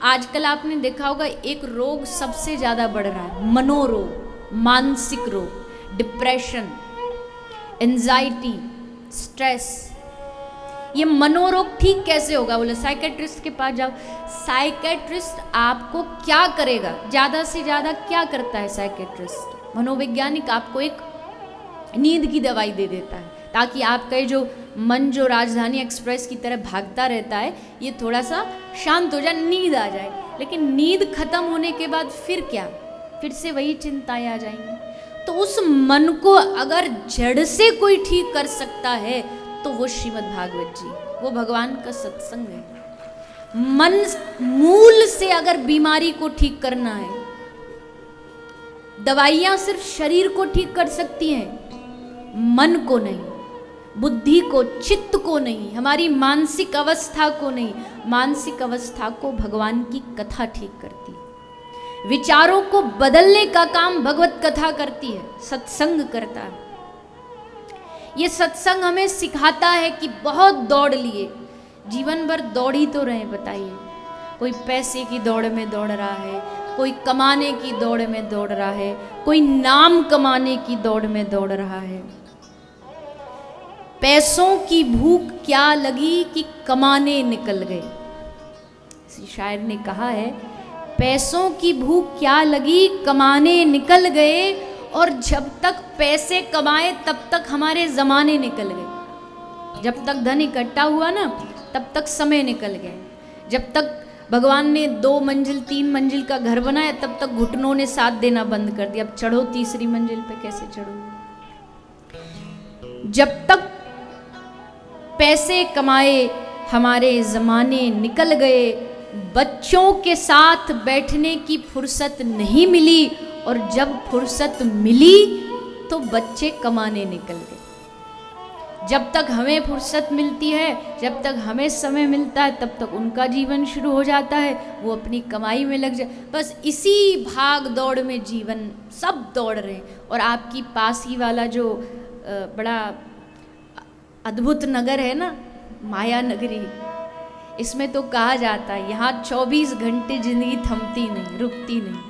आजकल आपने देखा होगा एक रोग सबसे ज्यादा बढ़ रहा है, मनोरोग, मानसिक रोग, डिप्रेशन, एंजाइटी, स्ट्रेस। ये मनोरोग ठीक कैसे होगा? बोले साइकेट्रिस्ट के पास जाओ। साइकेट्रिस्ट आपको क्या करेगा? ज्यादा से ज्यादा क्या करता है साइकेट्रिस्ट? मनोवैज्ञानिक आपको एक नींद की दवाई दे देता है ताकि आपका ये जो मन जो राजधानी एक्सप्रेस की तरह भागता रहता है ये थोड़ा सा शांत हो जाए, नींद आ जाए। लेकिन नींद खत्म होने के बाद फिर क्या? फिर से वही चिंताएं आ जाएंगी। तो उस मन को अगर जड़ से कोई ठीक कर सकता है तो वो श्रीमद् भागवत जी, वो भगवान का सत्संग है। मन मूल से अगर बीमारी को ठीक करना है, दवाइयां सिर्फ शरीर को ठीक कर सकती हैं, मन को नहीं, बुद्धि को, चित्त को नहीं, हमारी मानसिक अवस्था को नहीं। मानसिक अवस्था को भगवान की कथा ठीक करती है। विचारों को बदलने का काम भगवत कथा करती है, सत्संग करता है। ये सत्संग हमें सिखाता है कि बहुत दौड़ लिए, जीवन भर दौड़ ही तो रहे। बताइए, कोई पैसे की दौड़ में दौड़ रहा है, कोई कमाने की दौड़ में दौड़ रहा है, कोई नाम कमाने की दौड़ में दौड़ रहा है। पैसों की भूख क्या लगी कि कमाने निकल गए। किसी शायर ने कहा है, पैसों की भूख क्या लगी कमाने निकल गए, और जब तक पैसे कमाए तब तक हमारे जमाने निकल गए। जब तक धन इकट्ठा हुआ ना तब तक समय निकल गए। जब तक भगवान ने 2 मंजिल 3 मंजिल का घर बनाया तब तक घुटनों ने साथ देना बंद कर दिया। अब चढ़ो 3री मंजिल पे, कैसे चढ़ो? जब तक पैसे कमाए हमारे जमाने निकल गए। बच्चों के साथ बैठने की फुर्सत नहीं मिली, और जब फुर्सत मिली तो बच्चे कमाने निकल गए। जब तक हमें फुर्सत मिलती है, जब तक हमें समय मिलता है, तब तक उनका जीवन शुरू हो जाता है, वो अपनी कमाई में लग जाए। बस इसी भाग दौड़ में जीवन सब दौड़ रहे हैं। और आपकी पास ही वाला जो बड़ा अद्भुत नगर है ना, माया नगरी, इसमें तो कहा जाता है यहाँ 24 घंटे जिंदगी थमती नहीं, रुकती नहीं।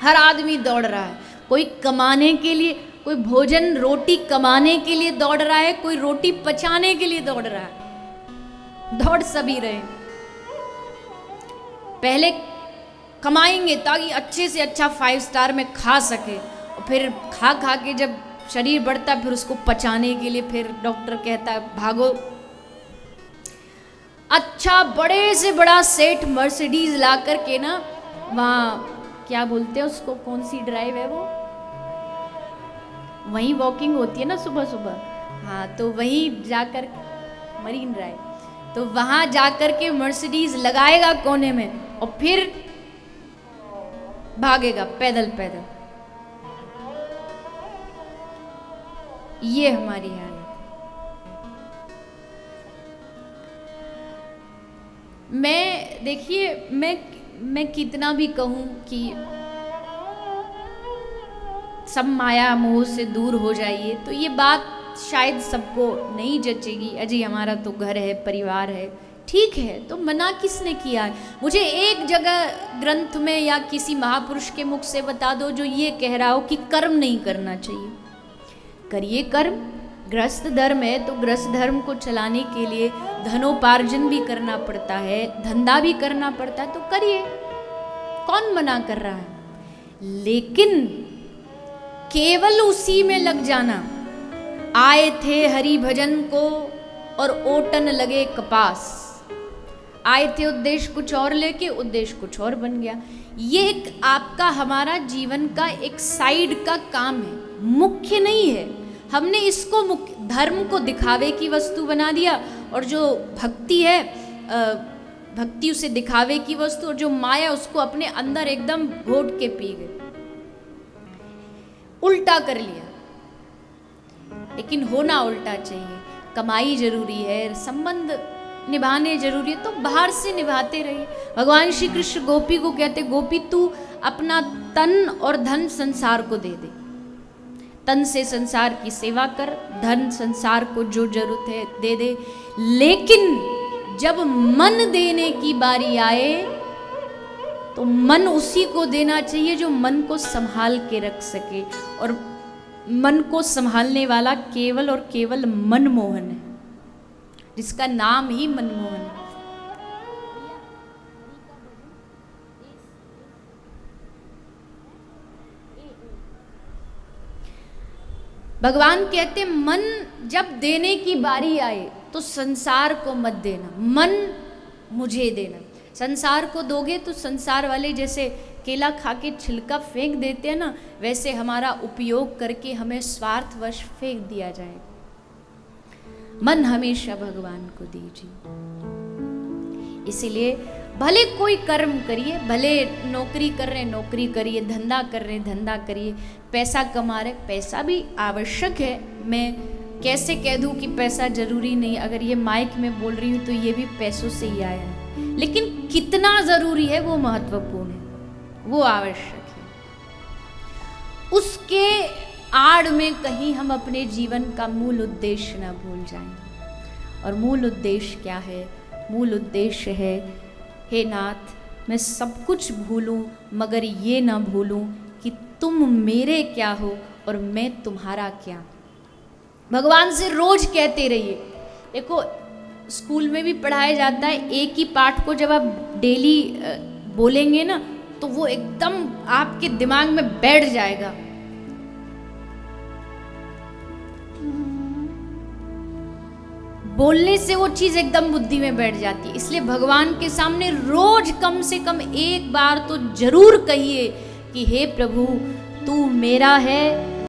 हर आदमी दौड़ रहा है, कोई कमाने के लिए, कोई भोजन रोटी कमाने के लिए दौड़ रहा है, कोई रोटी पचाने के लिए दौड़ रहा है। दौड़ सभी रहे। पहले कमाएंगे ताकि अच्छे से अच्छा 5 स्टार में खा सके, और फिर खा खा के जब शरीर बढ़ता है फिर उसको पचाने के लिए फिर डॉक्टर कहता है भागो। अच्छा बड़े से बड़ा सेठ मर्सिडीज ला करके ना, वहाँ क्या बोलते हैं उसको, कौन सी ड्राइव है वो, वहीं वॉकिंग होती है ना सुबह सुबह, हाँ, तो वहीं जाकर मरीन ड्राइव, तो वहाँ जाकर के मर्सिडीज लगाएगा कोने में और फिर भागेगा पैदल पैदल। ये हमारी हालत। मैं देखिए, मैं कितना भी कहूं कि सब माया मोह से दूर हो जाइए, तो ये बात शायद सबको नहीं जचेगी। अजी हमारा तो घर है, परिवार है, ठीक है, तो मना किसने किया है? मुझे एक जगह ग्रंथ में या किसी महापुरुष के मुख से बता दो जो ये कह रहा हो कि कर्म नहीं करना चाहिए। करिए कर्म। गृहस्थ धर्म है तो गृहस्थ धर्म को चलाने के लिए धनोपार्जन भी करना पड़ता है, धंधा भी करना पड़ता है, तो करिए, कौन मना कर रहा है। लेकिन केवल उसी में लग जाना, आए थे हरि भजन को और ओटन लगे कपास, आए थे उद्देश्य कुछ और लेके उद्देश्य कुछ और बन गया। ये एक आपका हमारा जीवन का एक साइड का काम है, मुख्य नहीं है। हमने इसको मुख्य, धर्म को दिखावे की वस्तु बना दिया, और जो भक्ति है भक्ति उसे दिखावे की वस्तु, और जो माया उसको अपने अंदर एकदम घोट के पी गए, उल्टा कर लिया। लेकिन होना उल्टा चाहिए। कमाई जरूरी है, संबंध निभाने जरूरी है, तो बाहर से निभाते रहिए। भगवान श्री कृष्ण गोपी को कहते, गोपी तू अपना तन और धन संसार को दे दे। तन से संसार की सेवा कर, धन संसार को जो जरूरत है दे दे, लेकिन जब मन देने की बारी आए तो मन उसी को देना चाहिए जो मन को संभाल के रख सके, और मन को संभालने वाला केवल और केवल मनमोहन है, जिसका नाम ही मनमोहन है। भगवान कहते मन जब देने की बारी आए तो संसार को मत देना, मन मुझे देना। संसार को दोगे तो संसार वाले जैसे केला खा के छिलका फेंक देते हैं ना, वैसे हमारा उपयोग करके हमें स्वार्थवश फेंक दिया जाएगा। मन हमेशा भगवान को दीजिए। इसीलिए भले कोई कर्म करिए, भले नौकरी कर रहे नौकरी करिए, धंधा कर रहे धंधा करिए, पैसा कमा रहे पैसा भी आवश्यक है। मैं कैसे कह दूं कि पैसा जरूरी नहीं, अगर ये माइक में बोल रही हूँ तो ये भी पैसों से ही आया है, लेकिन कितना जरूरी है वो महत्वपूर्ण है, वो आवश्यक है। उसके आड़ में कहीं हम अपने जीवन का मूल उद्देश्य ना भूल जाएं। और मूल उद्देश्य क्या है? मूल उद्देश्य है, हे नाथ मैं सब कुछ भूलूं मगर ये ना भूलूं कि तुम मेरे क्या हो और मैं तुम्हारा क्या। भगवान से रोज कहते रहिए। देखो स्कूल में भी पढ़ाया जाता है, एक ही पाठ को जब आप डेली बोलेंगे ना तो वो एकदम आपके दिमाग में बैठ जाएगा। बोलने से वो चीज एकदम बुद्धि में बैठ जाती है। इसलिए भगवान के सामने रोज कम से कम एक बार तो जरूर कहिए कि हे प्रभु तू मेरा है